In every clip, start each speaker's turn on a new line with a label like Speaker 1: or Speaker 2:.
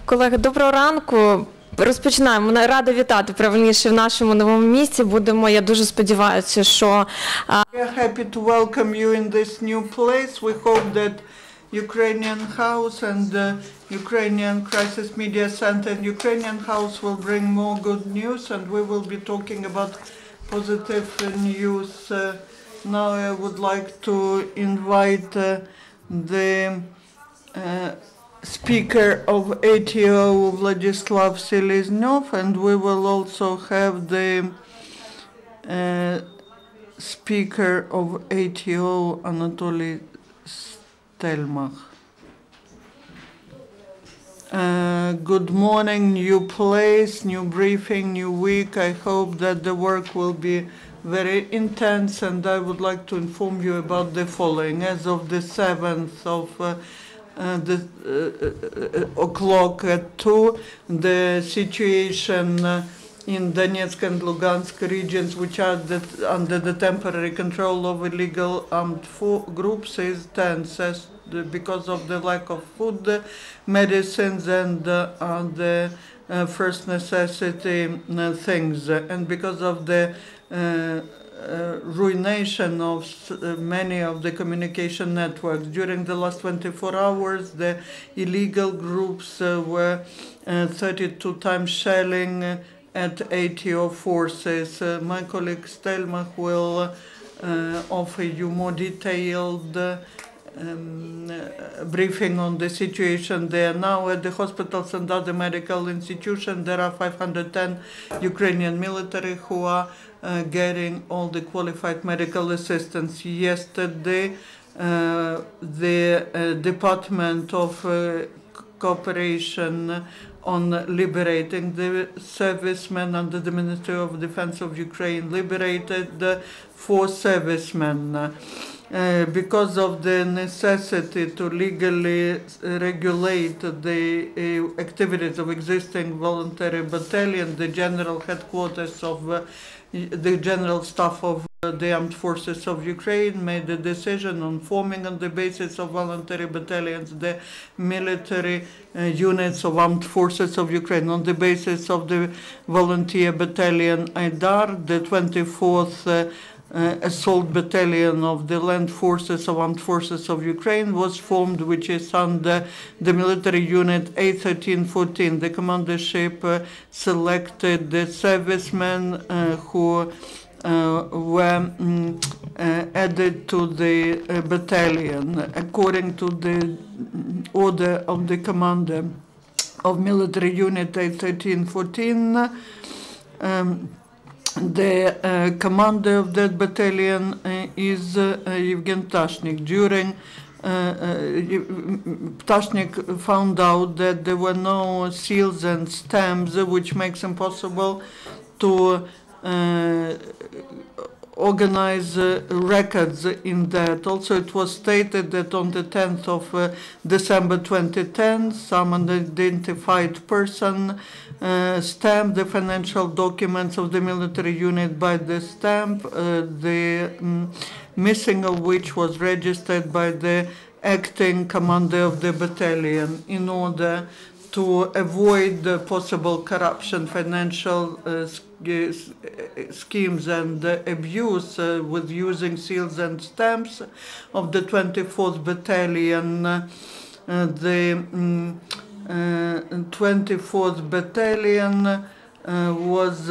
Speaker 1: Колеги, доброго ранку. Розпочинаємо. Рада вітати правильніше в нашому новому місці. Будемо, я дуже сподіваюся, що...
Speaker 2: We are happy to welcome you in this new place. We hope that Ukrainian House and the Ukrainian Crisis Media Center and Ukrainian House will bring more good news, and we will be talking about positive news. Now I would like to invite the Speaker of ATO, Vladyslav Seleznyov, and we will also have the Speaker of ATO, Anatoliy Stelmakh. Good morning, new place, new briefing, new week. I hope that the work will be very intense, and I would like to inform you about the following. As of the 7th of o'clock at 2, the situation in Donetsk and Lugansk regions, which are under the temporary control of illegal armed groups, is tense because of the lack of food, medicines, and the first necessity things, and because of the ruination of many of the communication networks. During the last 24 hours, the illegal groups were 32 times shelling at ATO forces. My colleague Stelmakh will offer you more detailed briefing on the situation there. Now at the hospitals and other medical institutions, there are 510 Ukrainian military who are getting all the qualified medical assistance. Yesterday, the Department of Cooperation on Liberating the Servicemen under the Ministry of Defense of Ukraine liberated 4 servicemen. Because of the necessity to legally regulate the activities of existing voluntary battalion, the general headquarters of the General Staff of the Armed Forces of Ukraine made the decision on forming on the basis of voluntary battalions the military units of Armed Forces of Ukraine. On the basis of the volunteer battalion Aidar, the 24th Assault Battalion of the Land Forces of Armed Forces of Ukraine was formed, which is under the military unit A1314. The commandership selected the servicemen who were added to the battalion according to the order of the commander of military unit A1314. The commander of that battalion is Evgen Ptashnik. During Ptashnik found out that there were no seals and stamps, which makes impossible to organize records in that. Also, it was stated that on the 10th of December 2010, some unidentified person stamped the financial documents of the military unit by the stamp, the missing of which was registered by the acting commander of the battalion. In order to avoid the possible corruption, financial schemes and abuse with using seals and stamps of the 24th Battalion, the 24th Battalion was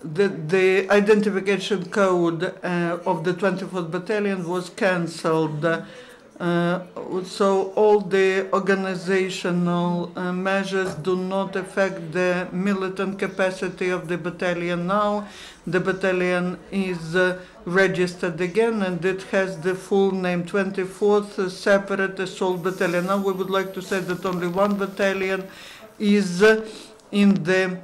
Speaker 2: the identification code of the 24th Battalion was cancelled. So all the organizational measures do not affect the militant capacity of the battalion now. The battalion is registered again, and it has the full name, 24th Separate Assault Battalion. Now we would like to say that only one battalion is in the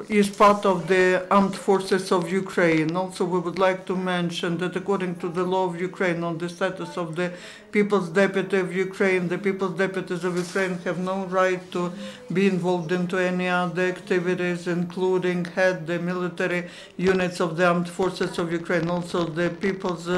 Speaker 2: is part of the Armed Forces of Ukraine. Also, we would like to mention that according to the law of Ukraine on the status of the People's Deputy of Ukraine, the People's Deputies of Ukraine have no right to be involved into any other activities, including head the military units of the Armed Forces of Ukraine. Also, the People's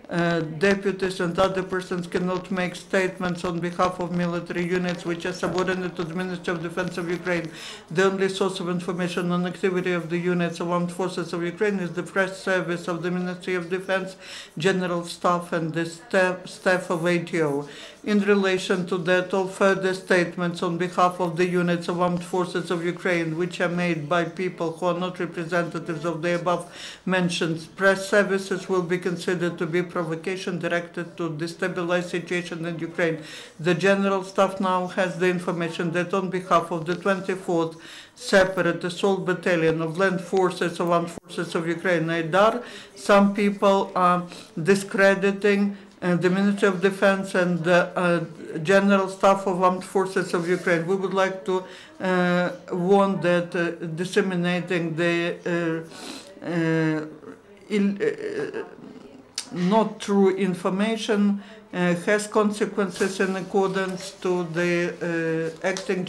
Speaker 2: deputies and other persons cannot make statements on behalf of military units which are subordinate to the Ministry of Defense of Ukraine. The only source of information on activity of the units of armed forces of Ukraine is the press service of the Ministry of Defense, General Staff, and the staff of ATO. In relation to that, all further statements on behalf of the units of armed forces of Ukraine, which are made by people who are not representatives of the above-mentioned press services, will be considered to be provocation directed to destabilize situation in Ukraine. The General Staff now has the information that on behalf of the 24th Separate Assault Battalion of Land Forces of Armed Forces of Ukraine, AIDAR, some people are discrediting the Ministry of Defense and the General Staff of Armed Forces of Ukraine. We would like to warn that disseminating the not true information has consequences in accordance to the acting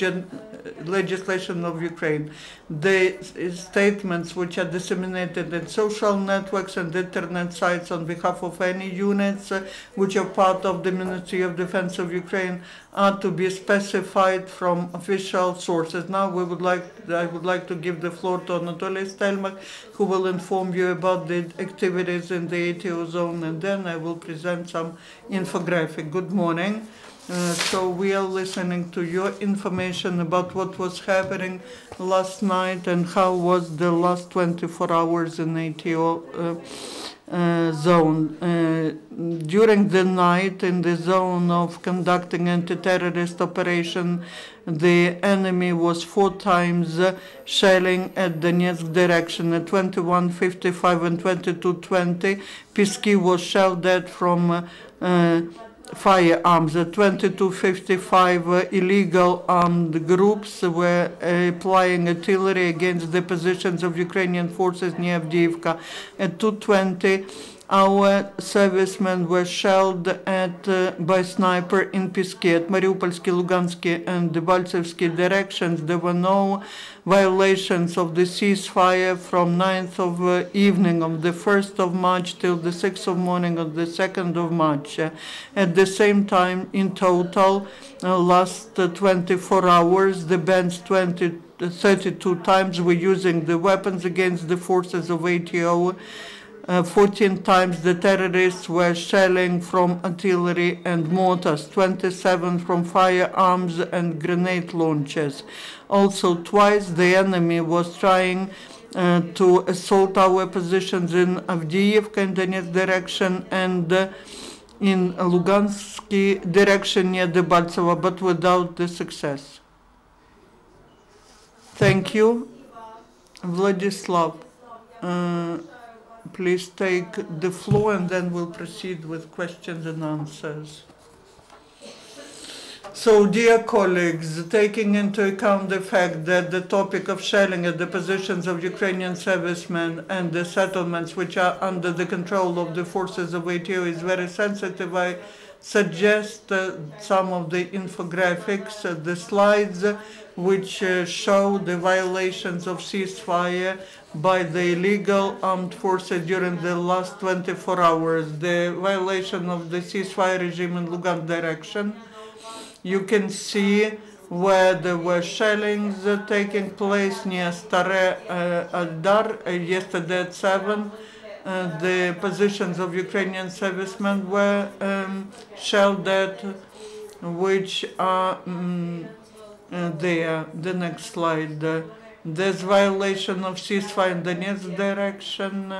Speaker 2: legislation of Ukraine. The statements which are disseminated in social networks and internet sites on behalf of any units which are part of the Ministry of Defense of Ukraine are to be specified from official sources. Now I would like to give the floor to Anatoliy Stelmakh, who will inform you about the activities in the ATO zone, and then I will present some infographic. Good morning. So we are listening to your information about what was happening last night and how was the last 24 hours in ATO zone. During the night in the zone of conducting anti-terrorist operation, the enemy was 4 times shelling at Donetsk direction at 21:55 and 22:20. Pisky was shelled at from firearms. At 22:55, illegal armed groups were applying artillery against the positions of Ukrainian forces near Avdiivka. At 2:20, our servicemen were shelled at by sniper in Pisky. At Mariupolsky, Lugansky, and Debaltsevsky directions, there were no violations of the ceasefire from 9th of evening of the 1st of March till the 6th of morning of the 2nd of March. At the same time, in total, last 24 hours, the bands 32 times were using the weapons against the forces of ATO. 14 times the terrorists were shelling from artillery and mortars, 27 from firearms and grenade launchers. Also, twice the enemy was trying to assault our positions in Avdiivka in Donetsk direction and in Lugansky direction near Debaltsevo, but without the success. Thank you. Vladyslav, please take the floor and then we'll proceed with questions and answers. So, dear colleagues, taking into account the fact that the topic of shelling at the positions of Ukrainian servicemen and the settlements which are under the control of the forces of ATO is very sensitive, I suggest some of the infographics, the slides which show the violations of ceasefire by the illegal armed forces during the last 24 hours. The violation of the ceasefire regime in Lugansk direction. You can see where there were shellings taking place near Stare Aldar yesterday at 7. The positions of Ukrainian servicemen were shelled at, which are there. The next slide. There's violation of ceasefire in Donetsk direction.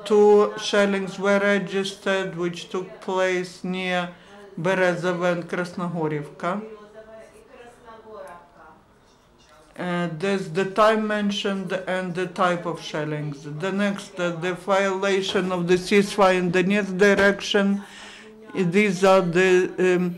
Speaker 2: 2 shellings were registered, which took place near Berezovo and Krasnogorivka. There's the time mentioned and the type of shellings. The next, the violation of the ceasefire in Donetsk direction. These are the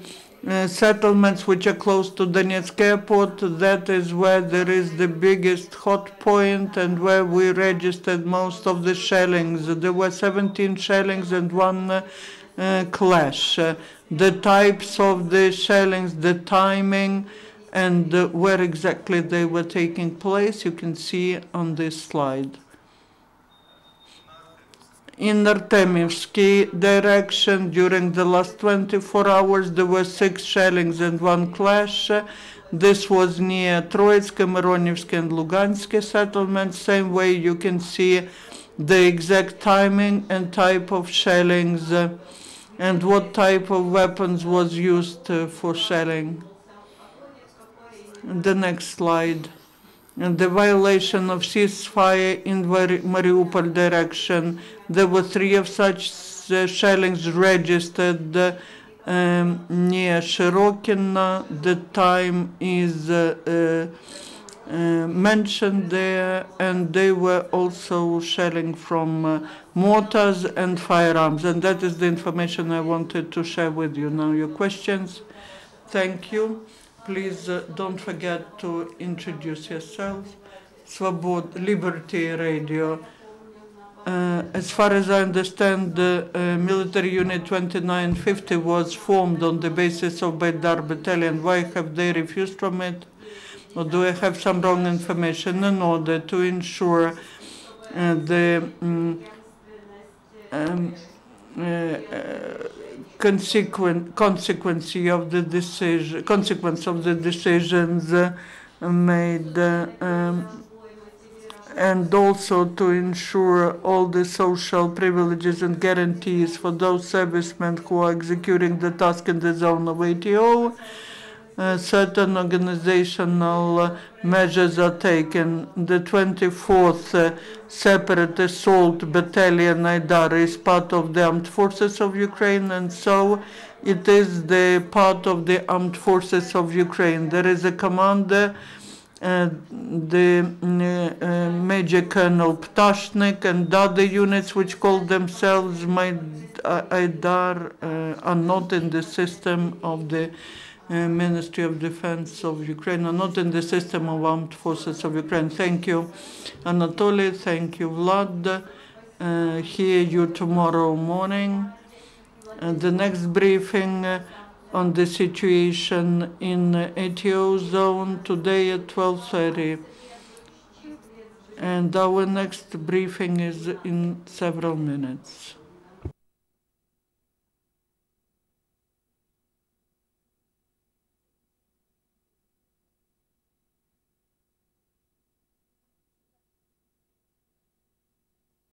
Speaker 2: settlements which are close to Donetsk airport. That is where there is the biggest hot point and where we registered most of the shellings. There were 17 shellings and 1 clash. The types of the shellings, the timing, and where exactly they were taking place, you can see on this slide. In Artemivsky direction, during the last 24 hours, there were 6 shellings and 1 clash. This was near Troitsky, Mironivsky, and Lugansky settlements. Same way you can see the exact timing and type of shellings and what type of weapons was used for shelling. The next slide. And the violation of ceasefire in Mariupol direction. There were 3 of such shellings registered near Shirokina. The time is mentioned there, and they were also shelling from mortars and firearms. And that is the information I wanted to share with you. Now your questions. Thank you. Please don't forget to introduce yourselves. Svobod, Liberty Radio. As far as I understand, the military unit 2950 was formed on the basis of Baydar Battalion. Why have they refused from it? Or do I have some wrong information? In order to ensure the consequence of the decisions made, and also to ensure all the social privileges and guarantees for those servicemen who are executing the task in the zone of ATO. Certain organizational measures are taken. The 24th Separate Assault Battalion Aidar is part of the Armed Forces of Ukraine, and so it is the part of the Armed Forces of Ukraine. There is a commander, the Major Colonel Ptashnik, and other units which call themselves Aidar are not in the system of the Ministry of Defense of Ukraine, are not in the system of Armed Forces of Ukraine. Thank you, Anatoly. Thank you, Vlad. Hear you tomorrow morning. The next briefing on the situation in ATO zone today at 12:30. And our next briefing is in several minutes.